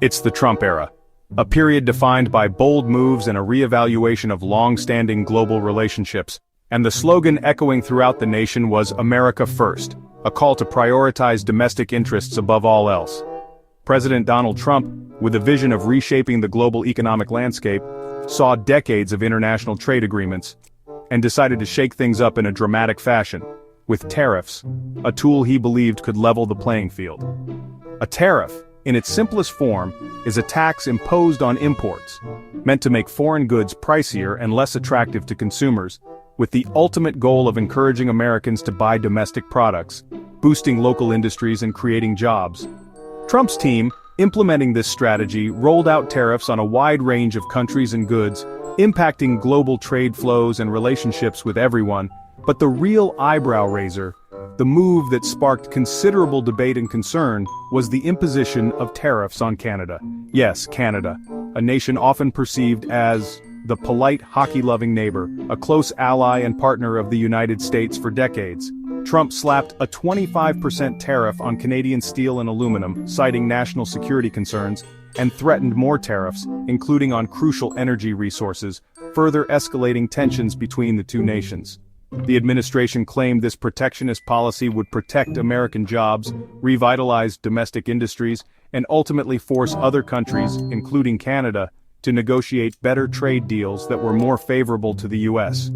It's the Trump era, a period defined by bold moves and a re-evaluation of long-standing global relationships, and the slogan echoing throughout the nation was "America First," a call to prioritize domestic interests above all else. President Donald Trump, with a vision of reshaping the global economic landscape, saw decades of international trade agreements, and decided to shake things up in a dramatic fashion, with tariffs, a tool he believed could level the playing field. A tariff, in its simplest form, is a tax imposed on imports, meant to make foreign goods pricier and less attractive to consumers, with the ultimate goal of encouraging Americans to buy domestic products, boosting local industries and creating jobs. Trump's team, implementing this strategy, rolled out tariffs on a wide range of countries and goods, impacting global trade flows and relationships with everyone, but the real eyebrow-raiser, the move that sparked considerable debate and concern, was the imposition of tariffs on Canada. Yes, Canada, a nation often perceived as the polite, hockey-loving neighbor, a close ally and partner of the United States for decades. Trump slapped a 25% tariff on Canadian steel and aluminum, citing national security concerns, and threatened more tariffs, including on crucial energy resources, further escalating tensions between the two nations. The administration claimed this protectionist policy would protect American jobs, revitalize domestic industries, and ultimately force other countries, including Canada, to negotiate better trade deals that were more favorable to the U.S.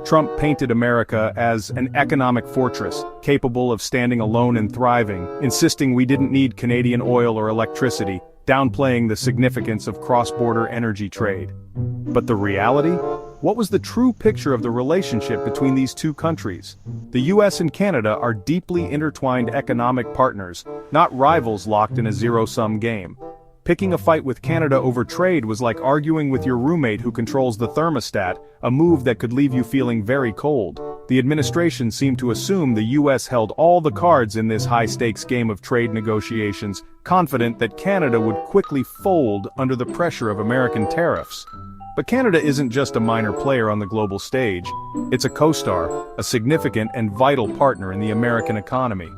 Trump painted America as an economic fortress, capable of standing alone and thriving, insisting we didn't need Canadian oil or electricity, downplaying the significance of cross-border energy trade. But the reality? What was the true picture of the relationship between these two countries? The US and Canada are deeply intertwined economic partners, not rivals locked in a zero-sum game. Picking a fight with Canada over trade was like arguing with your roommate who controls the thermostat, a move that could leave you feeling very cold. The administration seemed to assume the US held all the cards in this high-stakes game of trade negotiations, confident that Canada would quickly fold under the pressure of American tariffs. But Canada isn't just a minor player on the global stage. It's a co-star, a significant and vital partner in the American economy.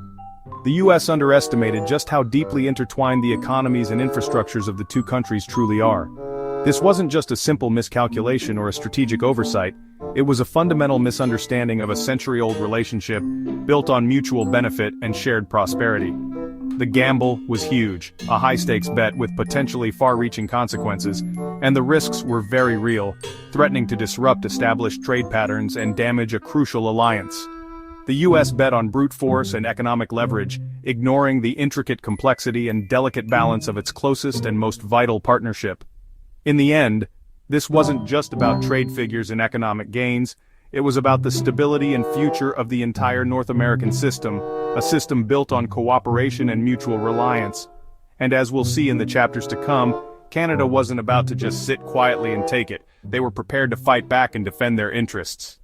The US underestimated just how deeply intertwined the economies and infrastructures of the two countries truly are. This wasn't just a simple miscalculation or a strategic oversight, it was a fundamental misunderstanding of a century-old relationship built on mutual benefit and shared prosperity. The gamble was huge, a high-stakes bet with potentially far-reaching consequences, and the risks were very real, threatening to disrupt established trade patterns and damage a crucial alliance. The US bet on brute force and economic leverage, ignoring the intricate complexity and delicate balance of its closest and most vital partnership. In the end, this wasn't just about trade figures and economic gains, it was about the stability and future of the entire North American system, a system built on cooperation and mutual reliance. And as we'll see in the chapters to come, Canada wasn't about to just sit quietly and take it. They were prepared to fight back and defend their interests.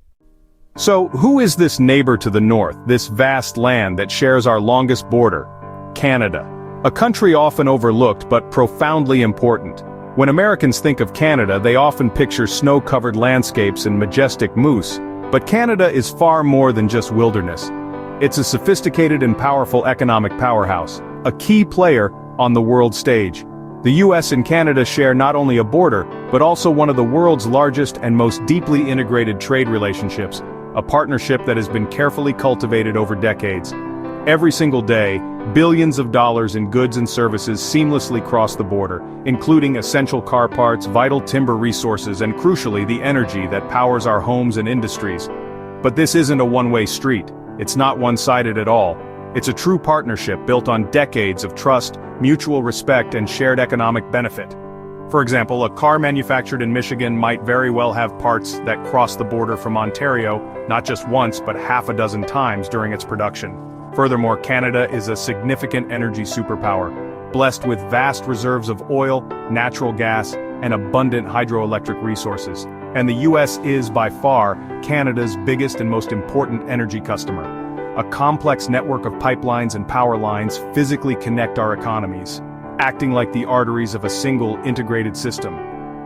So, who is this neighbor to the north, this vast land that shares our longest border? Canada. A country often overlooked but profoundly important. When Americans think of Canada, they often picture snow-covered landscapes and majestic moose. But Canada is far more than just wilderness. It's a sophisticated and powerful economic powerhouse, a key player on the world stage. The US and Canada share not only a border, but also one of the world's largest and most deeply integrated trade relationships, a partnership that has been carefully cultivated over decades. Every single day, billions of dollars in goods and services seamlessly cross the border, including essential car parts, vital timber resources, and crucially the energy that powers our homes and industries. But this isn't a one-way street. It's not one-sided at all. It's a true partnership built on decades of trust, mutual respect, and shared economic benefit. For example, a car manufactured in Michigan might very well have parts that cross the border from Ontario, not just once but half a dozen times during its production. Furthermore, Canada is a significant energy superpower, blessed with vast reserves of oil, natural gas, and abundant hydroelectric resources. And the US is, by far, Canada's biggest and most important energy customer. A complex network of pipelines and power lines physically connect our economies, acting like the arteries of a single integrated system.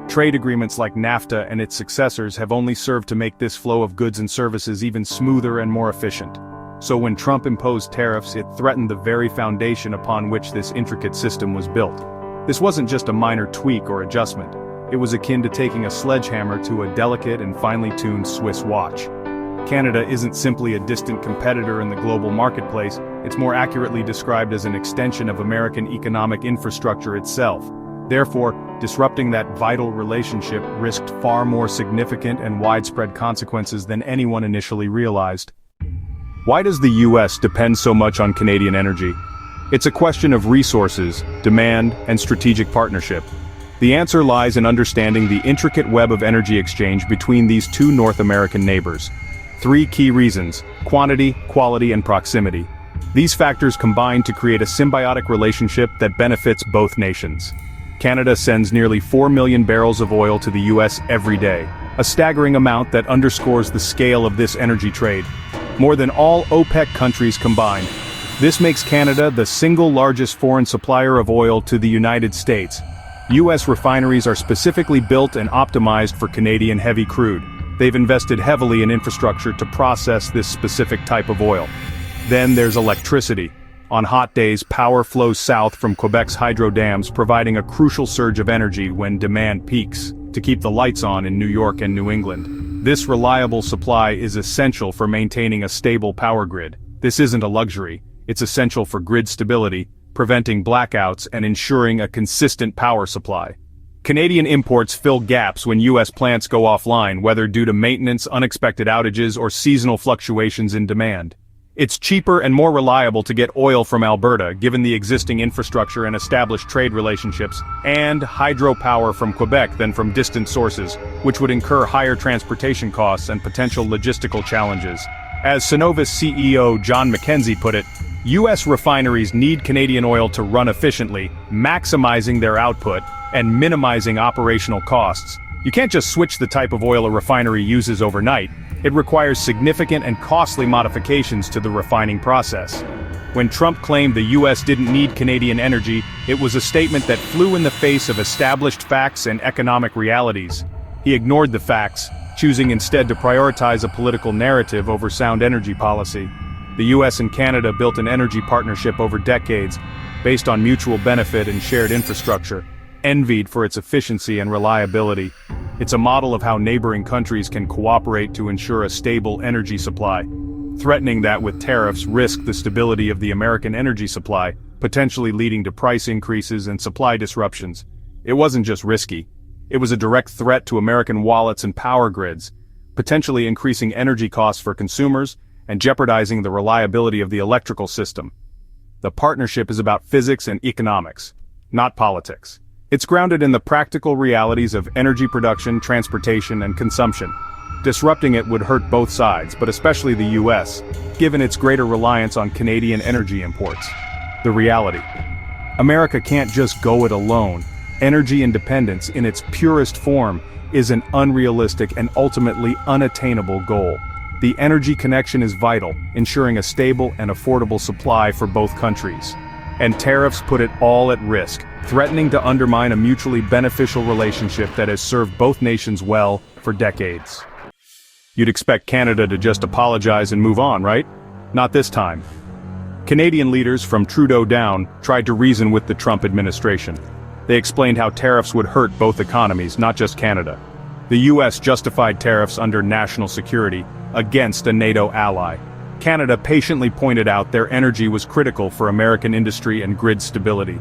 Trade agreements like NAFTA and its successors have only served to make this flow of goods and services even smoother and more efficient. So when Trump imposed tariffs, it threatened the very foundation upon which this intricate system was built. This wasn't just a minor tweak or adjustment. It was akin to taking a sledgehammer to a delicate and finely tuned Swiss watch. Canada isn't simply a distant competitor in the global marketplace, it's more accurately described as an extension of American economic infrastructure itself. Therefore, disrupting that vital relationship risked far more significant and widespread consequences than anyone initially realized. Why does the US depend so much on Canadian energy? It's a question of resources, demand, and strategic partnership. The answer lies in understanding the intricate web of energy exchange between these two North American neighbors. 3 key reasons: quantity, quality, and proximity. These factors combine to create a symbiotic relationship that benefits both nations. Canada sends nearly 4 million barrels of oil to the US every day, a staggering amount that underscores the scale of this energy trade. More than all OPEC countries combined. This makes Canada the single largest foreign supplier of oil to the United States. US refineries are specifically built and optimized for Canadian heavy crude. They've invested heavily in infrastructure to process this specific type of oil. Then there's electricity. On hot days, power flows south from Quebec's hydro dams, providing a crucial surge of energy when demand peaks, to keep the lights on in New York and New England. This reliable supply is essential for maintaining a stable power grid. This isn't a luxury, it's essential for grid stability, preventing blackouts and ensuring a consistent power supply. Canadian imports fill gaps when US plants go offline, whether due to maintenance, unexpected outages, or seasonal fluctuations in demand. It's cheaper and more reliable to get oil from Alberta, given the existing infrastructure and established trade relationships, and hydropower from Quebec than from distant sources, which would incur higher transportation costs and potential logistical challenges. As Cenovus CEO John McKenzie put it, US refineries need Canadian oil to run efficiently, maximizing their output and minimizing operational costs. You can't just switch the type of oil a refinery uses overnight. It requires significant and costly modifications to the refining process. When Trump claimed the US didn't need Canadian energy, it was a statement that flew in the face of established facts and economic realities. He ignored the facts, choosing instead to prioritize a political narrative over sound energy policy. The US and Canada built an energy partnership over decades, based on mutual benefit and shared infrastructure, envied for its efficiency and reliability. It's a model of how neighboring countries can cooperate to ensure a stable energy supply. Threatening that with tariffs risk the stability of the American energy supply, potentially leading to price increases and supply disruptions. It wasn't just risky. It was a direct threat to American wallets and power grids, potentially increasing energy costs for consumers and jeopardizing the reliability of the electrical system. The partnership is about physics and economics, not politics. It's grounded in the practical realities of energy production, transportation, and consumption. Disrupting it would hurt both sides, but especially the US, given its greater reliance on Canadian energy imports. The reality: America can't just go it alone. Energy independence, in its purest form, is an unrealistic and ultimately unattainable goal. The energy connection is vital, ensuring a stable and affordable supply for both countries. And tariffs put it all at risk, threatening to undermine a mutually beneficial relationship that has served both nations well for decades. You'd expect Canada to just apologize and move on, right? Not this time. Canadian leaders, from Trudeau down, tried to reason with the Trump administration. They explained how tariffs would hurt both economies, not just Canada. The US justified tariffs under national security, against a NATO ally. Canada patiently pointed out their energy was critical for American industry and grid stability.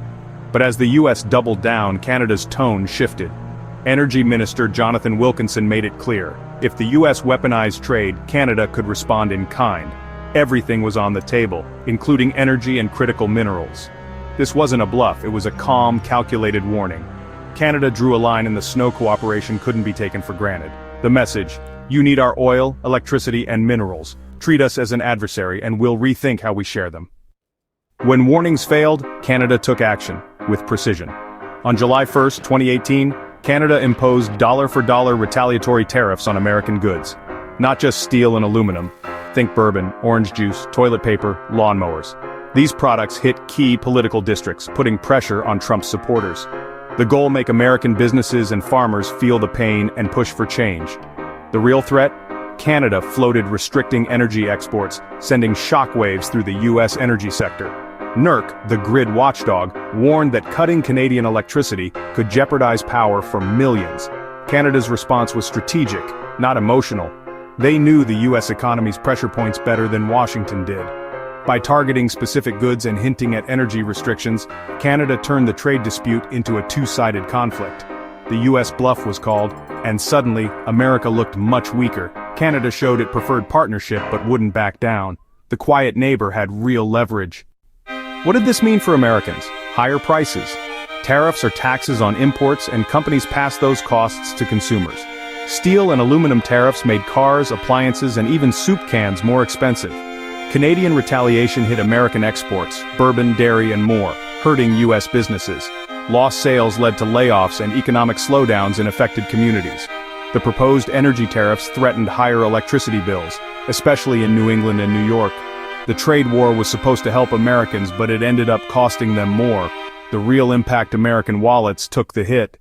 But as the US doubled down, Canada's tone shifted. Energy Minister Jonathan Wilkinson made it clear, if the US weaponized trade, Canada could respond in kind. Everything was on the table, including energy and critical minerals. This wasn't a bluff, it was a calm, calculated warning. Canada drew a line and the snow cooperation couldn't be taken for granted. The message: you need our oil, electricity, and minerals. Treat us as an adversary and we'll rethink how we share them. When warnings failed, Canada took action, with precision. On July 1, 2018, Canada imposed dollar-for-dollar retaliatory tariffs on American goods. Not just steel and aluminum. Think bourbon, orange juice, toilet paper, lawnmowers. These products hit key political districts, putting pressure on Trump's supporters. The goal: make American businesses and farmers feel the pain and push for change. The real threat? Canada floated restricting energy exports, sending shockwaves through the US energy sector. NERC, the grid watchdog, warned that cutting Canadian electricity could jeopardize power for millions. Canada's response was strategic, not emotional. They knew the US economy's pressure points better than Washington did. By targeting specific goods and hinting at energy restrictions, Canada turned the trade dispute into a two-sided conflict. The US bluff was called, and suddenly, America looked much weaker. Canada showed it preferred partnership but wouldn't back down. The quiet neighbor had real leverage. What did this mean for Americans? Higher prices. Tariffs are taxes on imports, and companies pass those costs to consumers. Steel and aluminum tariffs made cars, appliances, and even soup cans more expensive. Canadian retaliation hit American exports, bourbon, dairy, and more, hurting US businesses. Lost sales led to layoffs and economic slowdowns in affected communities. The proposed energy tariffs threatened higher electricity bills, especially in New England and New York. The trade war was supposed to help Americans, but it ended up costing them more. The real impact American wallets took the hit.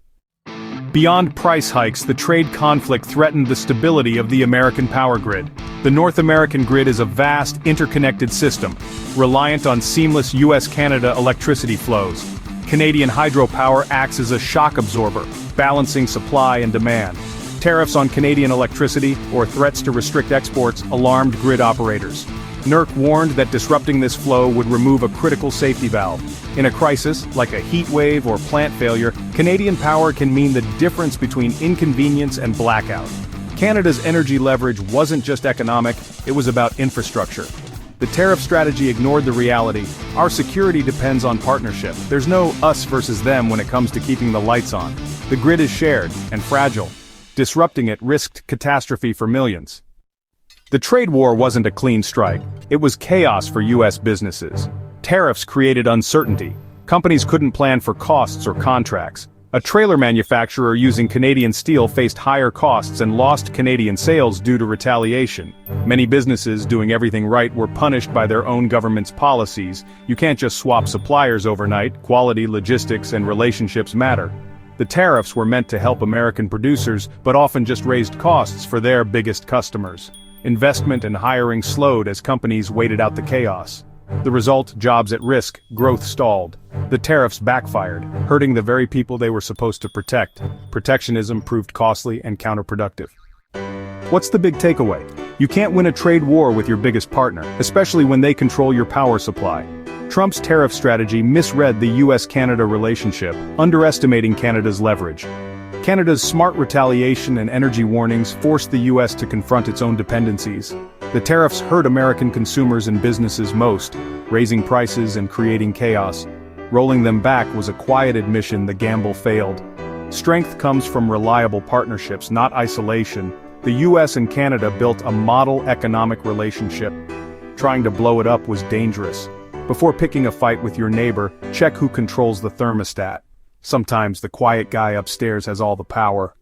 Beyond price hikes, the trade conflict threatened the stability of the American power grid. The North American grid is a vast, interconnected system, reliant on seamless US-Canada electricity flows. Canadian hydropower acts as a shock absorber, balancing supply and demand. Tariffs on Canadian electricity, or threats to restrict exports, alarmed grid operators. NERC warned that disrupting this flow would remove a critical safety valve. In a crisis, like a heat wave or plant failure, Canadian power can mean the difference between inconvenience and blackout. Canada's energy leverage wasn't just economic, it was about infrastructure. The tariff strategy ignored the reality. Our security depends on partnership. There's no us versus them when it comes to keeping the lights on. The grid is shared and fragile. Disrupting it risked catastrophe for millions. The trade war wasn't a clean strike. It was chaos for US businesses. Tariffs created uncertainty. Companies couldn't plan for costs or contracts. A trailer manufacturer using Canadian steel faced higher costs and lost Canadian sales due to retaliation. Many businesses doing everything right were punished by their own government's policies. You can't just swap suppliers overnight. Quality, logistics, and relationships matter. The tariffs were meant to help American producers, but often just raised costs for their biggest customers. Investment and hiring slowed as companies waited out the chaos. The result, jobs at risk, growth stalled. The tariffs backfired, hurting the very people they were supposed to protect. Protectionism proved costly and counterproductive. What's the big takeaway? You can't win a trade war with your biggest partner, especially when they control your power supply. Trump's tariff strategy misread the US-Canada relationship, underestimating Canada's leverage. Canada's smart retaliation and energy warnings forced the US to confront its own dependencies. The tariffs hurt American consumers and businesses most, raising prices and creating chaos. Rolling them back was a quiet admission the gamble failed. Strength comes from reliable partnerships, not isolation. The US and Canada built a model economic relationship. Trying to blow it up was dangerous. Before picking a fight with your neighbor, check who controls the thermostat. Sometimes the quiet guy upstairs has all the power.